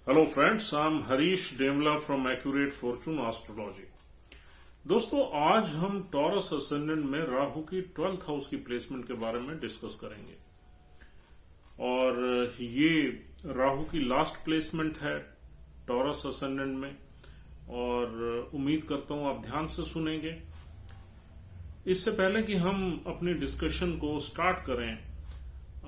Hello friends, I am Harish Demla from accurate fortune astrology. दोस्तों, आज हम टॉरस असेंडेंट में राहु की 12th हाउस की प्लेसमेंट के बारे में डिस्कस करेंगे। और ये राहु की लास्ट प्लेसमेंट है टॉरस असेंडेंट में, और उम्मीद करता हूं आप ध्यान से सुनेंगे। इससे पहले कि हम अपनी डिस्कशन को स्टार्ट करें,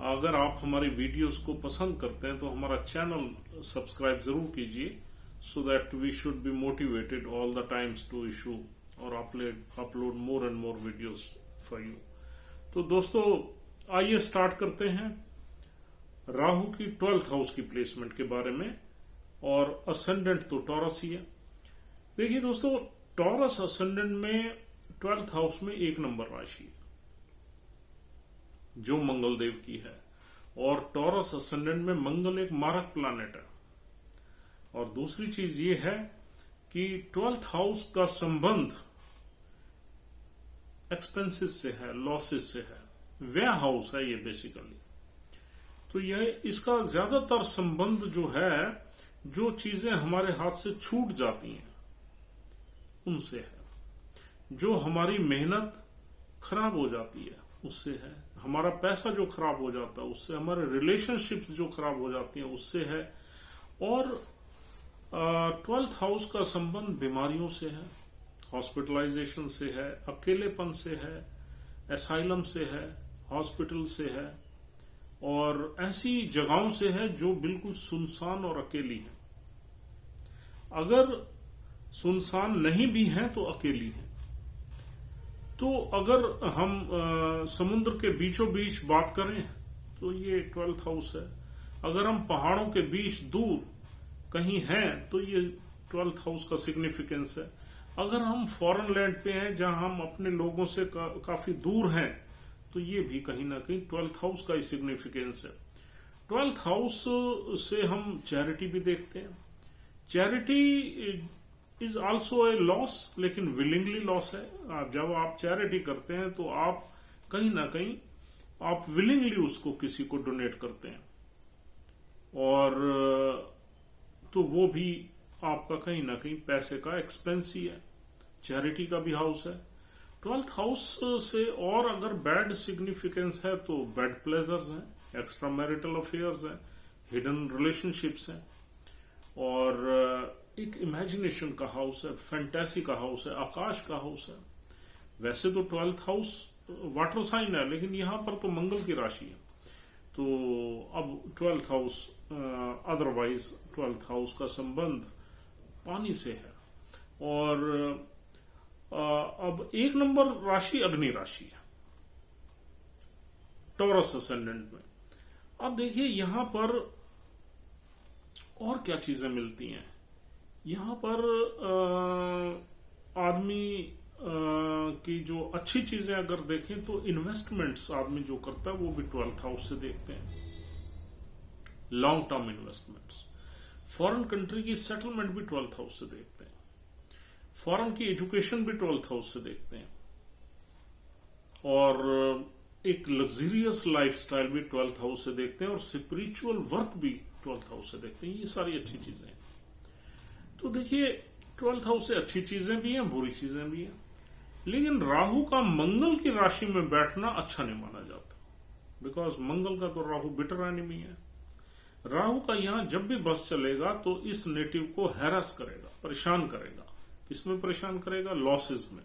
अगर आप हमारी वीडियोस को पसंद करते हैं तो हमारा चैनल सब्सक्राइब जरूर कीजिए, so that we should be motivated all the times to issue और upload more and more videos for you. तो दोस्तों, आइए स्टार्ट करते हैं राहु की 12th हाउस की प्लेसमेंट के बारे में। और असेंडेंट तो टॉरस ही है। देखिए दोस्तों, टॉरस असेंडेंट में 12th हाउस में 1 नंबर राशि है जो मंगल देव की है, और टॉरस असेंडेंट में मंगल एक मारक प्लैनेट है। और दूसरी चीज ये है कि 12th हाउस का संबंध एक्सपेंसेस से है, लॉसेस से है, व्यय हाउस है ये बेसिकली। तो यह इसका ज्यादातर संबंध जो है, जो चीजें हमारे हाथ से छूट जाती हैं उनसे है, जो हमारी मेहनत खराब हो जाती है उससे है, हमारा पैसा जो खराब हो जाता है उससे, हमारे रिलेशनशिप्स जो खराब हो जाती हैं उससे है। और 12th हाउस का संबंध बीमारियों से है, हॉस्पिटलाइजेशन से है, अकेलेपन से है, एसाइलम से है, हॉस्पिटल से है, और ऐसी जगहों से है जो बिल्कुल सुनसान और अकेली है। अगर सुनसान नहीं भी है तो अकेली है। तो अगर हम समुद्र के बीचों बीच बात करें तो ये 12th हाउस है। अगर हम पहाड़ों के बीच दूर कहीं हैं तो ये 12th हाउस का सिग्निफिकेंस है। अगर हम फॉरेन लैंड पे हैं जहां हम अपने लोगों से काफी दूर हैं तो ये भी कहीं ना कहीं 12th हाउस का ही सिग्निफिकेंस है। 12th हाउस से हम चैरिटी भी देखते हैं। Charity is also a loss, लेकिन विलिंगली लॉस है। जब आप चैरिटी करते हैं तो आप कहीं ना कहीं आप विलिंगली उसको किसी को डोनेट करते हैं, और तो वो भी आपका कहीं ना कहीं पैसे का एक्सपेंस ही है। चैरिटी का भी हाउस है 12th हाउस से। और अगर बैड सिग्निफिकेंस है तो बैड प्लेजर्स हैं, एक्स्ट्रा मैरिटल अफेयर्स हैं, हिडन रिलेशनशिप्स हैं, और एक इमेजिनेशन का हाउस है, फैंटेसी का हाउस है, आकाश का हाउस है। वैसे तो 12th हाउस वाटर साइन है, लेकिन यहां पर तो मंगल की राशि है। तो अब 12th house otherwise 12th house का संबंध पानी से है। और अब 1 नंबर राशि अग्नि राशि है टॉरस असेंडेंट में। अब देखिए यहां पर और क्या चीजें मिलती हैं। यहां पर आदमी की जो अच्छी चीजें अगर देखें तो इन्वेस्टमेंट्स आदमी जो करता है वो भी 12th हाउस से देखते हैं। Long term investments, foreign country की सेटलमेंट भी 12th हाउस से देखते हैं। फॉरेन की एजुकेशन भी 12th हाउस से देखते हैं। और एक लग्जरियस लाइफस्टाइल भी 12th हाउस से देखते हैं, और स्पिरिचुअल वर्क भी 12th हाउस से देखते हैं। ये सारी अच्छी चीजें हैं। तो देखिए 12th हाउस से अच्छी चीजें भी हैं, बुरी चीजें भी हैं। लेकिन राहु का मंगल की राशि में बैठना अच्छा नहीं माना जाता, बिकॉज मंगल का तो राहु बिटर एनिमी है। राहु का यहां जब भी बस चलेगा तो इस नेटिव को हैरस करेगा, परेशान करेगा। किसमें परेशान करेगा? लॉसेस में।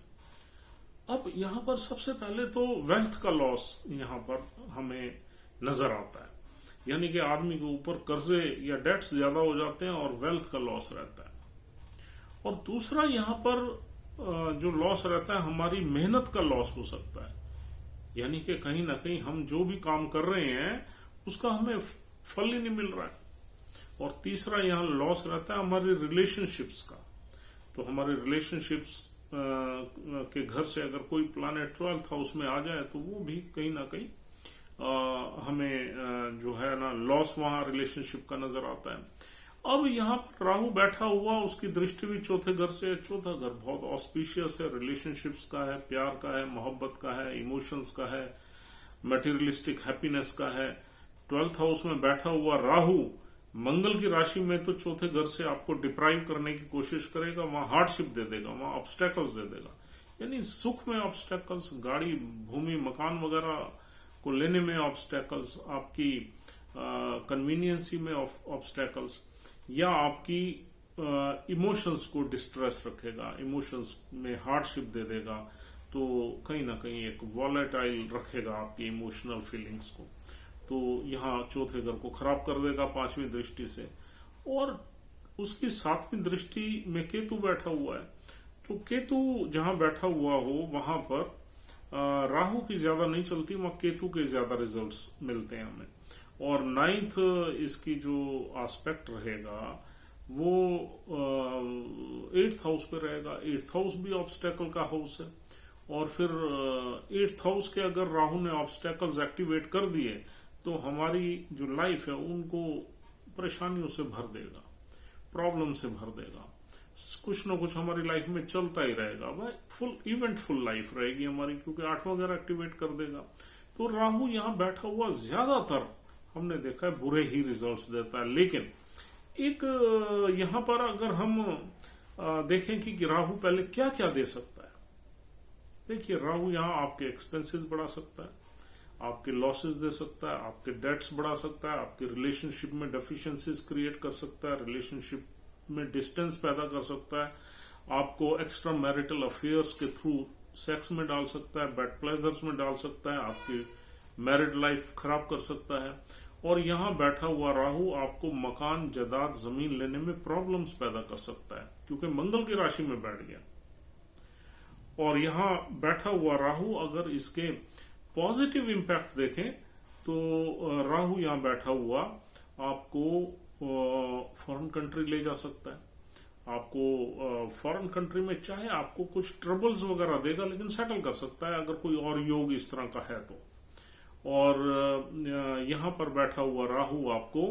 अब यहां पर सबसे पहले तो वेल्थ का लॉस यहां पर हमें नजर आता है, यानी कि आदमी के ऊपर कर्जे या डेट्स ज्यादा हो जाते हैं और वेल्थ का लॉस रहता है। और दूसरा यहां पर जो लॉस रहता है, हमारी मेहनत का लॉस हो सकता है, यानी कि कहीं ना कहीं हम जो भी काम कर रहे हैं उसका हमें फल ही नहीं मिल रहा है। और तीसरा यहां लॉस रहता है हमारे रिलेशनशिप्स का। तो हमारे रिलेशनशिप्स के घर से अगर कोई प्लैनेट 12th हाउस में आ जाए तो वो भी कहीं ना कहीं हमें जो है ना लॉस वहां रिलेशनशिप का नजर आता है। अब यहां पर राहु बैठा हुआ, उसकी दृष्टि भी चौथे घर से। चौथा घर बहुत ऑस्पिशियस है, रिलेशनशिप्स का है, प्यार का है, मोहब्बत का है, इमोशंस का है, मटेरियलिस्टिक हैप्पीनेस का है। 12th हाउस में बैठा हुआ राहु मंगल की राशि में तो चौथे घर से आपको डिप्राइव करने की कोशिश करेगा, वहां हार्डशिप दे देगा, वहां ऑब्स्टेकल्स दे देगा, यानी सुख में ऑब्स्टेकल्स, गाड़ी भूमि मकान वगैरह को लेने में ऑब्स्टेकल्स, आपकी कन्वीनियंसी में ऑब्स्टेकल्स, या आपकी इमोशंस को डिस्ट्रेस रखेगा, इमोशंस में हार्डशिप दे देगा, तो कहीं ना कहीं एक वॉलेटाइल रखेगा आपकी इमोशनल फीलिंग्स को। तो यहाँ चौथे घर को खराब कर देगा 5वीं दृष्टि से। और उसकी 7वीं दृष्टि में केतु बैठा हुआ है, तो केतु जहां बैठा हुआ हो वहां पर राहु की ज्यादा नहीं चलती, वहां केतु के ज्यादा रिजल्ट्स मिलते हैं हमें। और 9th इसकी जो एस्पेक्ट रहेगा वो 8th हाउस पे रहेगा। 8th हाउस भी ऑब्स्टेकल का हाउस है, और फिर 8th हाउस के अगर राहु ने ऑब्स्टेकल्स एक्टिवेट कर दिए तो हमारी जो लाइफ है उनको परेशानियों से भर देगा, प्रॉब्लम से भर देगा, कुछ ना कुछ हमारी लाइफ में चलता ही रहेगा। भाई फुल इवेंटफुल लाइफ रहेगी हमारी, क्योंकि 8वां घर एक्टिवेट कर देगा। तो राहु यहाँ बैठा हुआ ज्यादातर हमने देखा है बुरे ही रिजल्ट्स देता है। लेकिन एक यहाँ पर अगर हम देखें कि राहु पहले क्या क्या दे सकता है, देखिए राहु यहाँ आपके एक्सपेंसेस बढ़ा सकता है, आपके लॉसेस दे सकता है, आपके डेट्स बढ़ा सकता है, आपके रिलेशनशिप में डेफिशिएंसीज क्रिएट कर सकता है, रिलेशनशिप में डिस्टेंस पैदा कर सकता है, आपको एक्स्ट्रा मैरिटल अफेयर्स के थ्रू सेक्स में डाल सकता है, बैड प्लेजर्स में डाल सकता है, आपकी मैरिड लाइफ खराब कर सकता है। और यहाँ बैठा हुआ राहु आपको मकान, जायदाद, जमीन लेने में प्रॉब्लम्स पैदा कर सकता है, क्योंकि मंगल की राशि में बैठ गया। और यहाँ बैठा हुआ राहु अगर इसके पॉजिटिव इंपैक्ट देखें तो राहु यहाँ बैठा हुआ आपको फॉरेन कंट्री ले जा सकता है, आपको फॉरेन कंट्री में चाहे आपको कुछ ट्रबल्स वगैरह देगा, लेकिन सेटल कर सकता है अगर कोई और योग इस तरह का है तो। और यहाँ पर बैठा हुआ राहु आपको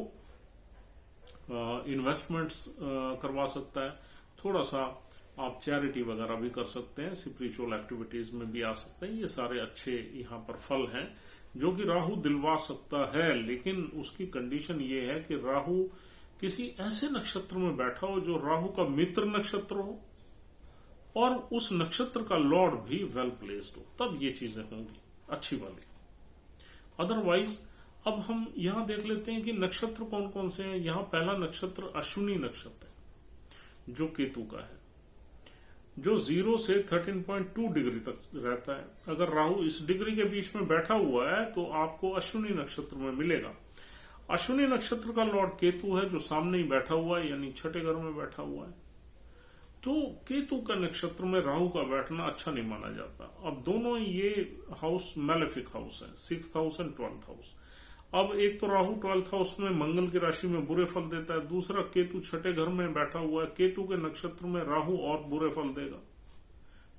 इन्वेस्टमेंट्स करवा सकता है, थोड़ा सा आप चैरिटी वगैरह भी कर सकते हैं, स्पिरिचुअल एक्टिविटीज में भी आ सकते हैं। ये सारे अच्छे यहाँ पर फल हैं जो कि राहु दिलवा सकता है। लेकिन उसकी कंडीशन ये है कि राहु किसी ऐसे नक्षत्र में बैठा हो जो राहु का मित्र नक्षत्र हो, और उस नक्षत्र का लॉर्ड भी वेल प्लेस्ड हो, तब ये चीजें होंगी अच्छी वाली। अदरवाइज अब हम यहां देख लेते हैं कि नक्षत्र कौन कौन से हैं। यहां पहला नक्षत्र अश्विनी नक्षत्र है जो केतु का है, जो 0 से 13.2 डिग्री तक रहता है। अगर राहु इस डिग्री के बीच में बैठा हुआ है तो आपको अश्विनी नक्षत्र में मिलेगा। अश्विनी नक्षत्र का लॉर्ड केतु है जो सामने ही बैठा हुआ है, यानी छठे घर में बैठा हुआ है। तो केतु का नक्षत्र में राहु का बैठना अच्छा नहीं माना जाता। अब दोनों ये हाउस मैलेफिक हाउस है, 6th house and 12th house. अब एक तो राहु 12th हाउस में मंगल की राशि में बुरे फल देता है, दूसरा केतु छठे घर में बैठा हुआ है। केतु के नक्षत्र में राहु और बुरे फल देगा,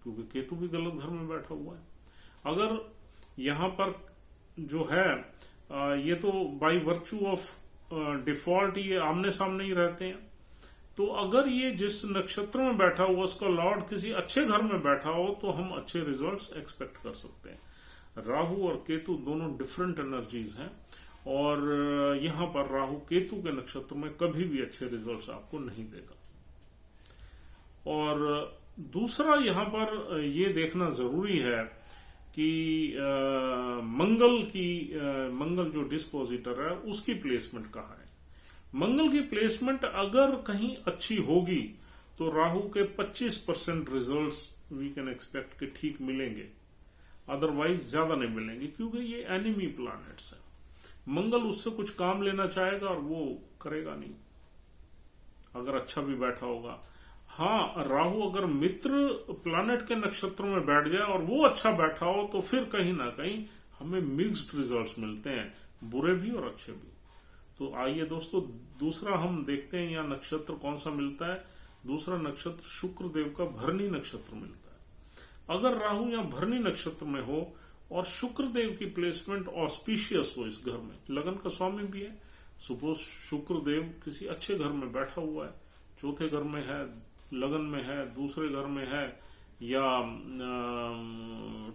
क्योंकि केतु भी गलत घर में बैठा हुआ है। अगर यहां पर जो है ये तो बाय वर्च्यू ऑफ डिफॉल्ट ये आमने सामने ही रहते हैं, तो अगर ये जिस नक्षत्र में बैठा हुआ उसका लॉर्ड किसी अच्छे घर में बैठा हो तो हम अच्छे रिजल्ट्स एक्सपेक्ट कर सकते हैं। राहु और केतु दोनों डिफरेंट एनर्जीज हैं, और यहां पर राहु केतु के नक्षत्र में कभी भी अच्छे रिजल्ट्स आपको नहीं देगा। और दूसरा यहां पर ये देखना जरूरी है कि मंगल जो डिस्पोजिटर है उसकी प्लेसमेंट कहाँ है। मंगल की प्लेसमेंट अगर कहीं अच्छी होगी तो राहु के 25% रिजल्ट्स वी कैन एक्सपेक्ट के ठीक मिलेंगे, अदरवाइज ज्यादा नहीं मिलेंगे, क्योंकि ये एनिमी प्लैनेट्स है। मंगल उससे कुछ काम लेना चाहेगा और वो करेगा नहीं अगर अच्छा भी बैठा होगा। हाँ, राहु अगर मित्र प्लैनेट के नक्षत्र में बैठ जाए और वो अच्छा बैठा हो तो फिर कहीं ना कहीं हमें मिक्स्ड रिजल्ट्स मिलते हैं, बुरे भी और अच्छे भी। तो आइए दोस्तों, दूसरा हम देखते हैं यहाँ नक्षत्र कौन सा मिलता है। दूसरा नक्षत्र शुक्र देव का भरनी नक्षत्र मिलता है। अगर राहु यहाँ भरनी नक्षत्र में हो और शुक्र देव की प्लेसमेंट ऑस्पिशियस हो, इस घर में लगन का स्वामी भी है, सपोज शुक्र देव किसी अच्छे घर में बैठा हुआ है, चौथे घर में है, लगन में है, दूसरे घर में है, या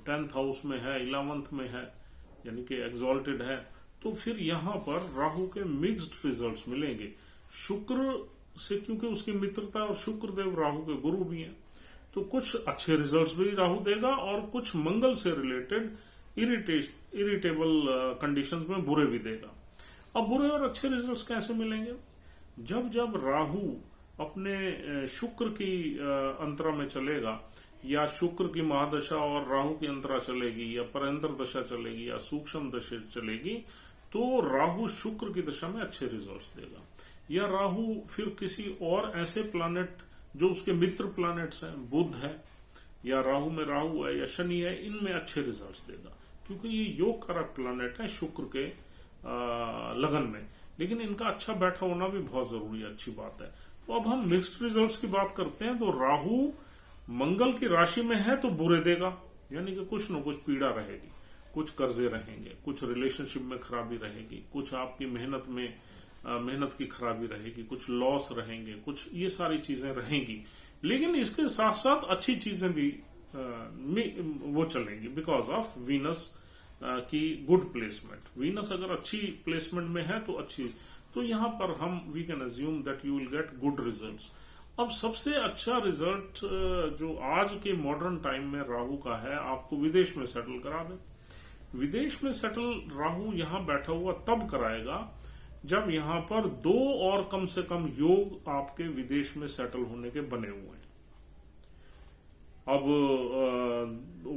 10th हाउस में है, 11th में है, यानी कि एग्जॉल्टेड है, तो फिर यहां पर राहु के मिक्स्ड रिजल्ट्स मिलेंगे। शुक्र से, क्योंकि उसकी मित्रता, और शुक्र देव राहु के गुरु भी हैं, तो कुछ अच्छे रिजल्ट्स भी राहु देगा और कुछ मंगल से रिलेटेड इरिटेबल कंडीशंस में बुरे भी देगा। अब बुरे और अच्छे रिजल्ट्स कैसे मिलेंगे? जब जब राहु अपने शुक्र की अंतरा में चलेगा, या शुक्र की महादशा और राहु की अंतरा चलेगी, या परेंद्र दशा चलेगी, या सूक्ष्म दशा चलेगी, तो राहु शुक्र की दशा में अच्छे रिजल्ट्स देगा। या राहु फिर किसी और ऐसे प्लैनेट जो उसके मित्र प्लैनेट्स हैं, बुध है, या राहु में राहु है, या शनि है, इनमें अच्छे रिजल्ट्स देगा, क्योंकि ये योग कारक प्लैनेट है शुक्र के लगन में। लेकिन इनका अच्छा बैठा होना भी बहुत जरूरी है, अच्छी बात है। तो अब हम मिक्स्ड रिजल्ट्स की बात करते हैं। तो राहु मंगल की राशि में है तो बुरे देगा, यानी कि कुछ न कुछ पीड़ा रहेगी, कुछ कर्जे रहेंगे, कुछ रिलेशनशिप में खराबी रहेगी, कुछ आपकी मेहनत की खराबी रहेगी, कुछ लॉस रहेंगे, कुछ ये सारी चीजें रहेंगी। लेकिन इसके साथ साथ अच्छी चीजें भी वो चलेंगी, बिकॉज ऑफ वीनस की गुड प्लेसमेंट। वीनस अगर अच्छी प्लेसमेंट में है तो अच्छी, तो यहां पर हम we can assume that you will get good results. अब सबसे अच्छा रिजल्ट जो आज के मॉडर्न टाइम में राहु का है, आपको विदेश में सेटल करा दे। विदेश में सेटल राहु यहां बैठा हुआ तब कराएगा जब यहां पर 2 और कम से कम योग आपके विदेश में सेटल होने के बने हुए हैं। अब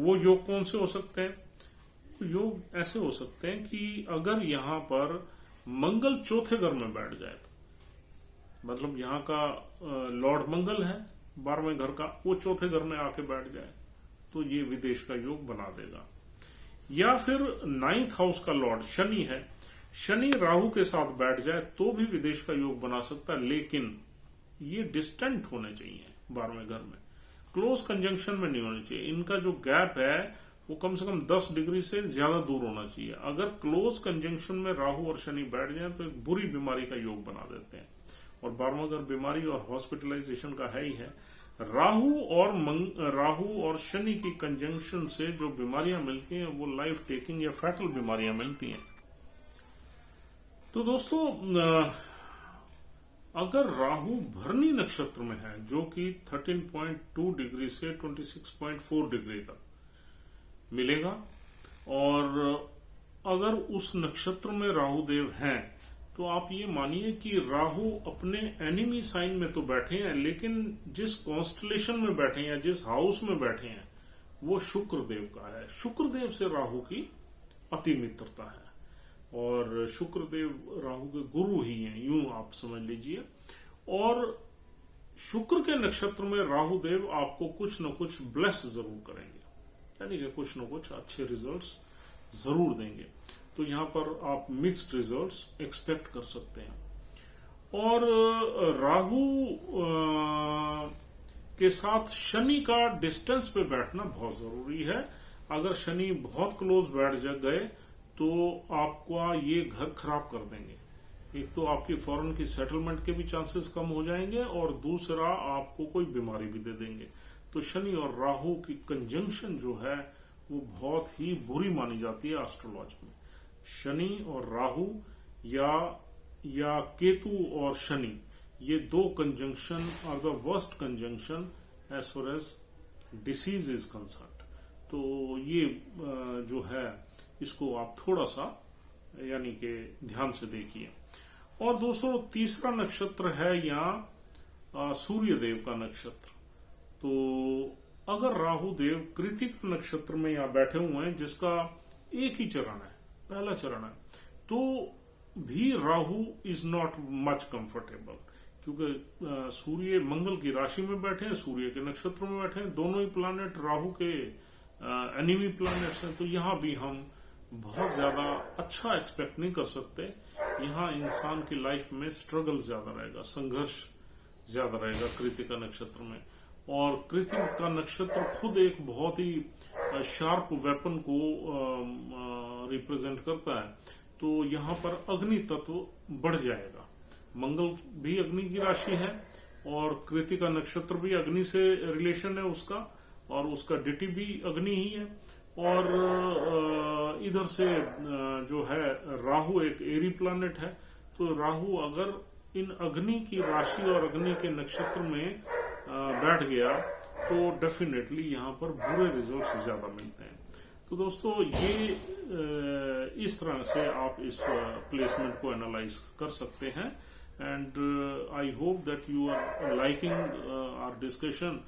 वो योग कौन से हो सकते हैं? योग ऐसे हो सकते हैं कि अगर यहां पर मंगल चौथे घर में बैठ जाए, तो मतलब यहां का लॉर्ड मंगल है 12वें घर का, वो चौथे घर में आके बैठ जाए, तो ये विदेश का योग बना देगा। या फिर 9th हाउस का लॉर्ड शनि है, शनि राहु के साथ बैठ जाए तो भी विदेश का योग बना सकता है, लेकिन ये डिस्टेंट होने चाहिए 12वें घर में, क्लोज कंजंक्शन में नहीं होने चाहिए। इनका जो गैप है वो कम से कम 10 डिग्री से ज्यादा दूर होना चाहिए। अगर क्लोज कंजंक्शन में राहु और शनि बैठ जाए तो एक बुरी बीमारी का योग बना देते हैं, और 12वां घर बीमारी और हॉस्पिटलाइजेशन का है ही है। राहु और शनि की कंजंक्शन से जो बीमारियां मिलती हैं वो लाइफ टेकिंग या फैटल बीमारियां मिलती हैं। तो दोस्तों, अगर राहु भरनी नक्षत्र में है, जो कि 13.2 डिग्री से 26.4 डिग्री तक मिलेगा, और अगर उस नक्षत्र में राहु देव हैं, तो आप ये मानिए कि राहु अपने एनिमी साइन में तो बैठे हैं, लेकिन जिस कॉन्स्टलेशन में बैठे हैं, जिस हाउस में बैठे हैं, वो शुक्र देव का है। शुक्र देव से राहु की अति मित्रता है, और शुक्र देव राहु के गुरु ही हैं, यूं आप समझ लीजिए। और शुक्र के नक्षत्र में राहु देव आपको कुछ न कुछ ब्लेस जरूर करेंगे, यानी कि कुछ न कुछ अच्छे रिजल्ट्स जरूर देंगे। तो यहां पर आप मिक्स्ड रिजल्ट्स एक्सपेक्ट कर सकते हैं। और राहु के साथ शनि का डिस्टेंस पे बैठना बहुत जरूरी है। अगर शनि बहुत क्लोज बैठ गए तो आपका ये घर खराब कर देंगे। एक तो आपकी फॉरेन की सेटलमेंट के भी चांसेस कम हो जाएंगे, और दूसरा आपको कोई बीमारी भी दे देंगे। तो शनि और राहु की कंजंक्शन जो है वो बहुत ही बुरी मानी जाती है एस्ट्रोलॉजी में। शनि और राहु या केतु और शनि, ये 2 conjunction are the worst conjunction as far as disease is concerned. तो ये जो है इसको आप थोड़ा सा यानी कि ध्यान से देखिए। और दोस्तों, तीसरा नक्षत्र है यहाँ सूर्य देव का नक्षत्र। तो अगर राहु देव कृतिक नक्षत्र में यहाँ बैठे हुए हैं, जिसका एक ही चरण है, पहला चरण है, तो भी Rahu is not much comfortable, क्योंकि सूर्य मंगल की राशि में बैठे हैं, सूर्य के नक्षत्र में बैठे हैं, दोनों ही प्लैनेट राहु के एनिमी प्लैनेट्स हैं। तो यहाँ भी हम बहुत ज्यादा अच्छा एक्सपेक्ट नहीं कर सकते। यहाँ इंसान की लाइफ में स्ट्रगल ज्यादा रहेगा, संघर्ष ज्यादा रहेगा कृतिक का नक्षत्र में। और कृतिक का नक्षत्र खुद एक बहुत ही शार्प वेपन को रिप्रेजेंट करता है। तो यहाँ पर अग्नि तत्व बढ़ जाएगा। मंगल भी अग्नि की राशि है, और कृतिक का नक्षत्र भी अग्नि से रिलेशन है उसका, और उसका डिटी भी अग्नि ही है। और इधर से जो है राहु एक एरी प्लैनेट है, तो राहु अगर इन अग्नि की राशि और अग्नि के नक्षत्र में बैठ गया तो डेफिनेटली यहाँ पर बुरे रिजल्ट्स ज्यादा मिलते हैं। तो दोस्तों ये इस तरह से आप इस प्लेसमेंट को एनालाइज कर सकते हैं। And I hope that you are liking our discussion.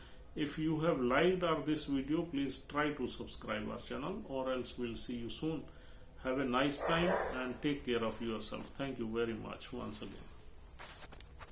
If you have liked this video, please try to subscribe our channel, or else we'll see you soon. Have a nice time and take care of yourself. Thank you very much once again.